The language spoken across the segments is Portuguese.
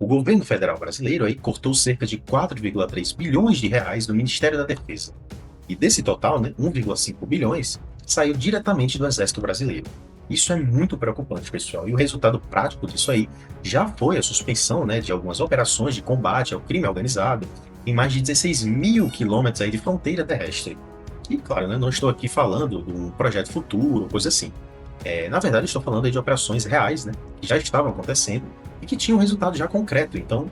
O governo federal brasileiro aí cortou cerca de 4,3 bilhões de reais do Ministério da Defesa. E desse total, né, 1,5 bilhões saiu diretamente do Exército Brasileiro. Isso é muito preocupante, pessoal. E o resultado prático disso aí já foi a suspensão, né, de algumas operações de combate ao crime organizado em mais de 16 mil quilômetros aí de fronteira terrestre. E, claro, né, não estou aqui falando de um projeto futuro, coisa assim. Na verdade, estou falando aí de operações reais, né, que já estavam acontecendo e que tinham um resultado já concreto. Então,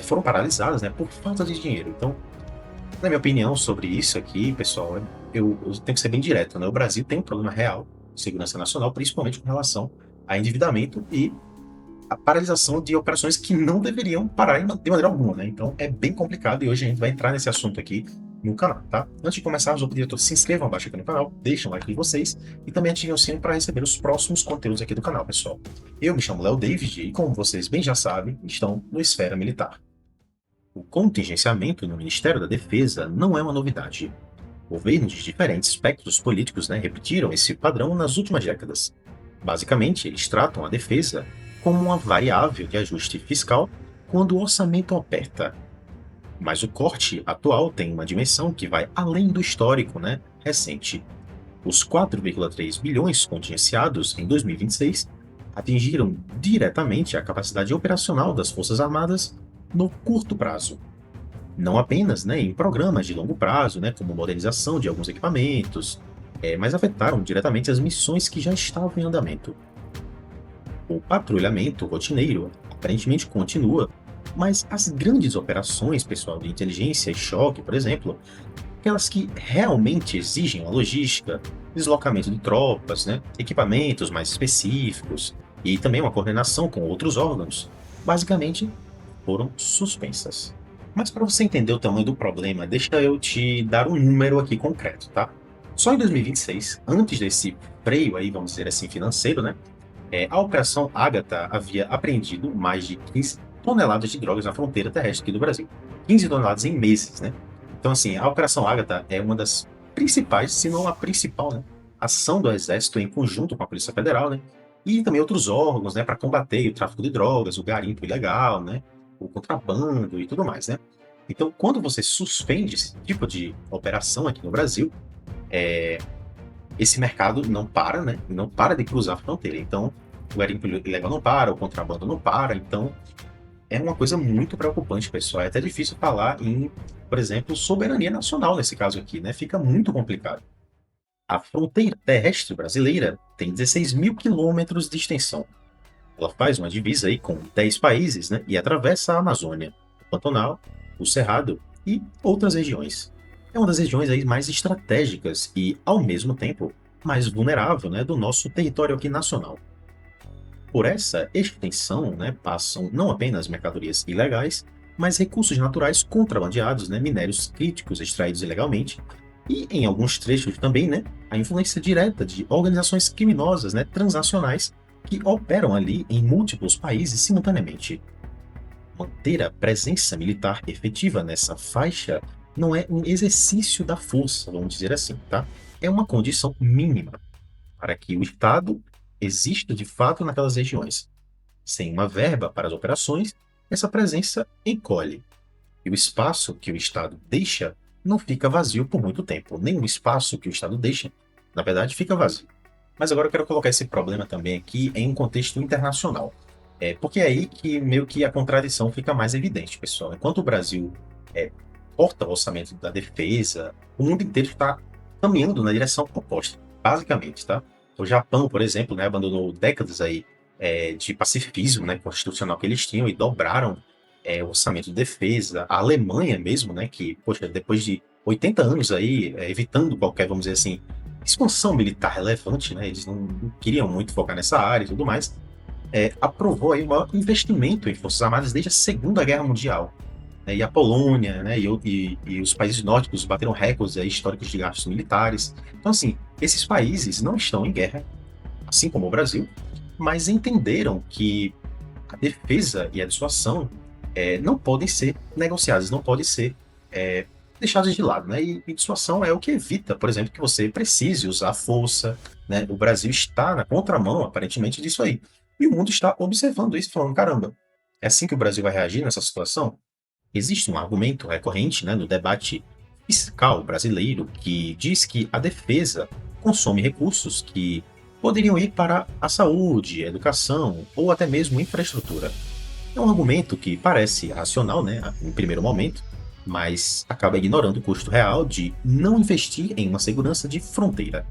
foram paralisadas, né, por falta de dinheiro. Então, na minha opinião sobre isso aqui, pessoal, eu tenho que ser bem direto, né? O Brasil tem um problema real de segurança nacional, principalmente com relação a endividamento e a paralisação de operações que não deveriam parar de maneira alguma, né? Então é bem complicado e hoje a gente vai entrar nesse assunto aqui no canal, tá? Antes de começarmos, eu pedi a todos se inscrevam abaixo aqui no canal, deixem um like de vocês e também ativem o sino para receber os próximos conteúdos aqui do canal, pessoal. Eu me chamo Léo David e, como vocês bem já sabem, estão no Esfera Militar. O contingenciamento no Ministério da Defesa não é uma novidade. Governos de diferentes espectros políticos, né, repetiram esse padrão nas últimas décadas. Basicamente, eles tratam a defesa como uma variável de ajuste fiscal quando o orçamento aperta. Mas o corte atual tem uma dimensão que vai além do histórico, né, recente. Os 4,3 bilhões contingenciados em 2026 atingiram diretamente a capacidade operacional das Forças Armadas no curto prazo. Não apenas, né, em programas de longo prazo, né, como modernização de alguns equipamentos, mas afetaram diretamente as missões que já estavam em andamento. O patrulhamento rotineiro aparentemente continua, mas as grandes operações, pessoal, de inteligência e choque, por exemplo, aquelas que realmente exigem a logística, deslocamento de tropas, né, equipamentos mais específicos e também uma coordenação com outros órgãos, basicamente foram suspensas. Mas para você entender o tamanho do problema, deixa eu te dar um número aqui concreto, tá? Só em 2026, antes desse freio aí, vamos dizer assim, financeiro, né? A Operação Ágata havia apreendido mais de 15 toneladas de drogas na fronteira terrestre aqui do Brasil. 15 toneladas em meses, né? Então, assim, a Operação Ágata é uma das principais, se não a principal, né, ação do Exército em conjunto com a Polícia Federal, né? E também outros órgãos, né, para combater o tráfico de drogas, o garimpo ilegal, né? O contrabando e tudo mais, né? Então, quando você suspende esse tipo de operação aqui no Brasil, é, esse mercado não para, né? Não para de cruzar a fronteira. Então, o garimpo ilegal não para, o contrabando não para. Então, é uma coisa muito preocupante, pessoal. É até difícil falar em, por exemplo, soberania nacional nesse caso aqui, né? Fica muito complicado. A fronteira terrestre brasileira tem 16 mil quilômetros de extensão. Ela faz uma divisa aí com 10 países, né? E atravessa a Amazônia, o Pantanal, o Cerrado e outras regiões. É uma das regiões aí mais estratégicas e, ao mesmo tempo, mais vulnerável, né, do nosso território aqui nacional. Por essa extensão, né, passam não apenas mercadorias ilegais, mas recursos naturais contrabandeados, né, minérios críticos extraídos ilegalmente, e em alguns trechos também, né, a influência direta de organizações criminosas, né, transnacionais que operam ali em múltiplos países simultaneamente. Manter a presença militar efetiva nessa faixa não é um exercício da força, vamos dizer assim, tá? É uma condição mínima para que o Estado exista de fato naquelas regiões. Sem uma verba para as operações, essa presença encolhe. E o espaço que o Estado deixa não fica vazio por muito tempo. Nem o espaço que o Estado deixa, na verdade, fica vazio. Mas agora eu quero colocar esse problema também aqui em um contexto internacional. Porque é aí que meio que a contradição fica mais evidente, pessoal. Enquanto o Brasil é, corta o orçamento da defesa, o mundo inteiro está caminhando na direção oposta, basicamente, tá? O Japão, por exemplo, né, abandonou décadas aí de pacifismo, né, constitucional que eles tinham e dobraram o orçamento de defesa. A Alemanha mesmo, né, que, poxa, depois de 80 anos aí, evitando qualquer, vamos dizer assim, expansão militar relevante, né, eles não queriam muito focar nessa área e tudo mais, aprovou aí o maior investimento em Forças Armadas desde a Segunda Guerra Mundial, né, e a Polônia, né, e os países nórdicos bateram recordes aí, históricos de gastos militares. Então, assim, esses países não estão em guerra, assim como o Brasil, mas entenderam que a defesa e a dissuasão não podem ser negociadas, não podem ser deixadas de lado, né? E dissuasão é o que evita, por exemplo, que você precise usar força, né? O Brasil está na contramão, aparentemente, disso aí. E o mundo está observando isso, falando, caramba, É assim que o Brasil vai reagir nessa situação? Existe um argumento recorrente, né, no debate fiscal brasileiro que diz que a defesa consome recursos que poderiam ir para a saúde, a educação ou até mesmo infraestrutura. É um argumento que parece racional, né, em primeiro momento, mas acaba ignorando o custo real de não investir em uma segurança de fronteira.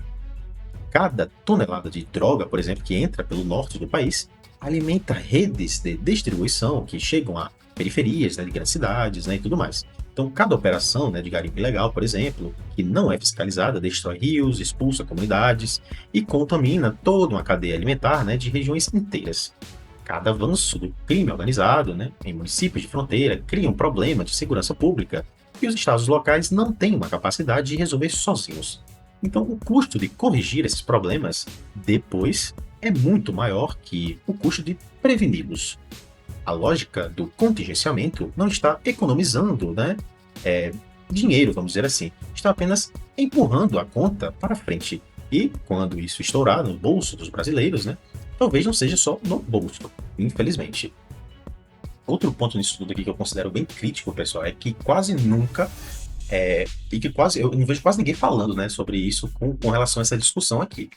Cada tonelada de droga, por exemplo, que entra pelo norte do país, alimenta redes de distribuição que chegam a periferias, né, de grandes cidades, né, e tudo mais. Então, cada operação, né, de garimpo ilegal, por exemplo, que não é fiscalizada, destrói rios, expulsa comunidades e contamina toda uma cadeia alimentar, né, de regiões inteiras. Cada avanço do crime organizado, né, em municípios de fronteira cria um problema de segurança pública e os estados locais não têm uma capacidade de resolver sozinhos. Então, o custo de corrigir esses problemas depois é muito maior que o custo de preveni-los. A lógica do contingenciamento não está economizando, né, é, dinheiro, vamos dizer assim, está apenas empurrando a conta para frente. E quando isso estourar no bolso dos brasileiros, né, talvez não seja só no bolso, infelizmente. Outro ponto nisso tudo aqui que eu considero bem crítico, pessoal, é que quase nunca e que quase eu não vejo quase ninguém falando, né, sobre isso com relação a essa discussão aqui.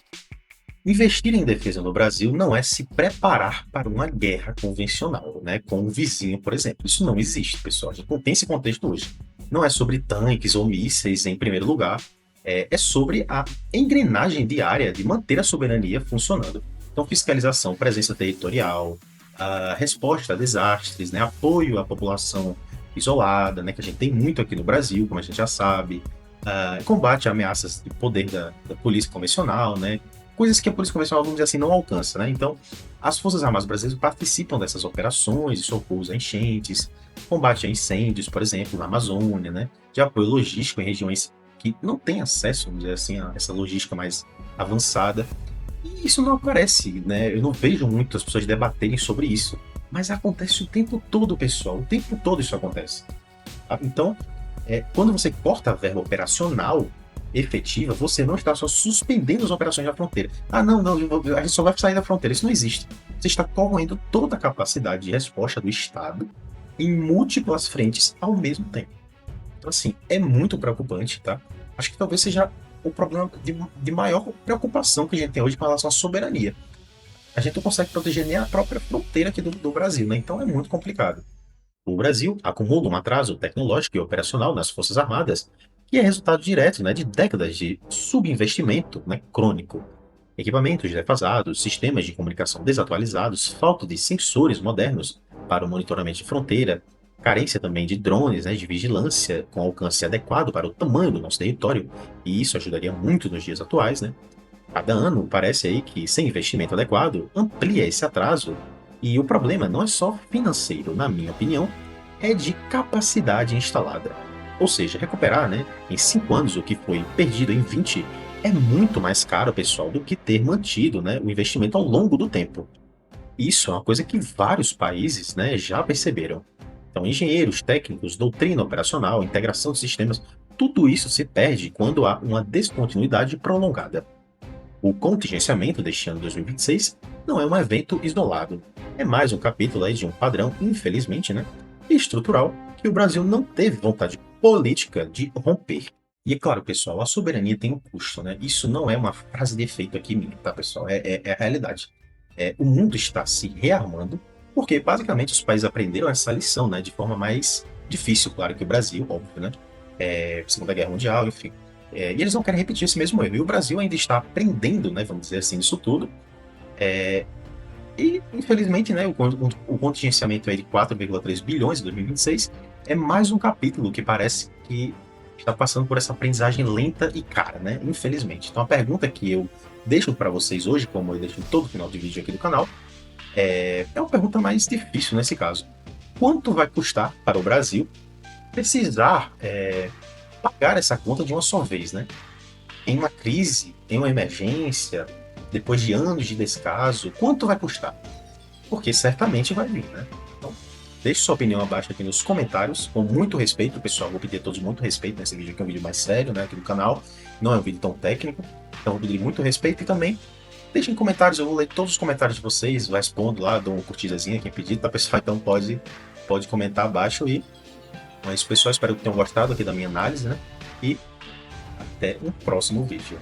Investir em defesa no Brasil não é se preparar para uma guerra convencional, né, com um vizinho, por exemplo. Isso não existe, pessoal. A gente não tem esse contexto hoje. Não é sobre tanques ou mísseis em primeiro lugar. É sobre a engrenagem diária de manter a soberania funcionando. Então, fiscalização, presença territorial, a resposta a desastres, né, apoio à população isolada, né, que a gente tem muito aqui no Brasil, como a gente já sabe, combate a ameaças de poder da polícia convencional, né, coisas que a polícia convencional, vamos dizer assim, não alcança, né? Então, as Forças Armadas brasileiras participam dessas operações de socorros a enchentes, combate a incêndios, por exemplo, na Amazônia, né? De apoio logístico em regiões que não têm acesso, vamos dizer assim, a essa logística mais avançada. E isso não aparece, né? Eu não vejo muitas pessoas debaterem sobre isso. Mas acontece o tempo todo, pessoal. O tempo todo isso acontece. Tá? Então, quando você corta a verba operacional efetiva, você não está só suspendendo as operações da fronteira. Ah, não, não, a gente só vai sair da fronteira. Isso não existe. Você está corroendo toda a capacidade de resposta do Estado em múltiplas frentes ao mesmo tempo. Então, assim, é muito preocupante, tá? Acho que talvez seja o problema de maior preocupação que a gente tem hoje com relação à soberania. A gente não consegue proteger nem a própria fronteira aqui do Brasil, né? Então é muito complicado. O Brasil acumula um atraso tecnológico e operacional nas Forças Armadas, que é resultado direto, né, de décadas de subinvestimento, né, crônico. Equipamentos defasados, sistemas de comunicação desatualizados, falta de sensores modernos para o monitoramento de fronteira, carência também de drones, né, de vigilância com alcance adequado para o tamanho do nosso território, e isso ajudaria muito nos dias atuais, né? Cada ano parece aí que, sem investimento adequado, amplia esse atraso. E o problema não é só financeiro, na minha opinião, é de capacidade instalada. Ou seja, recuperar, né, em 5 anos o que foi perdido em 20 é muito mais caro, pessoal, do que ter mantido, né, o investimento ao longo do tempo. Isso é uma coisa que vários países, né, já perceberam. Então, engenheiros, técnicos, doutrina operacional, integração de sistemas, tudo isso se perde quando há uma descontinuidade prolongada. O contingenciamento deste ano 2026 não é um evento isolado. É mais um capítulo aí de um padrão, infelizmente, né, estrutural, que o Brasil não teve vontade política de romper. E é claro, pessoal, a soberania tem um custo, né? Isso não é uma frase de efeito aqui minha, tá, pessoal? É a realidade. O mundo está se rearmando, porque basicamente os países aprenderam essa lição, né, de forma mais difícil, claro que o Brasil, óbvio, né? Segunda Guerra Mundial, enfim. E eles não querem repetir esse mesmo erro. E o Brasil ainda está aprendendo, né, vamos dizer assim, isso tudo. E, infelizmente, né, o contingenciamento aí de 4,3 bilhões em 2026 é mais um capítulo que parece que está passando por essa aprendizagem lenta e cara, né? Infelizmente. Então, a pergunta que eu deixo para vocês hoje, como eu deixo em todo final de vídeo aqui do canal, é uma pergunta mais difícil nesse caso. Quanto vai custar para o Brasil precisar pagar essa conta de uma só vez, né? Em uma crise, em uma emergência, depois de anos de descaso, quanto vai custar? Porque certamente vai vir, né? Então, deixe sua opinião abaixo aqui nos comentários, com muito respeito, pessoal. Vou pedir a todos muito respeito nesse vídeo, que é um vídeo mais sério, né, aqui do canal. Não é um vídeo tão técnico, então vou pedir muito respeito e também Deixem comentários, eu vou ler todos os comentários de vocês, eu respondo lá, dou uma curtidazinha, quem pedir, tá, pessoal? Então pode comentar abaixo e... Mas, pessoal, espero que tenham gostado aqui da minha análise, né? E até o próximo vídeo.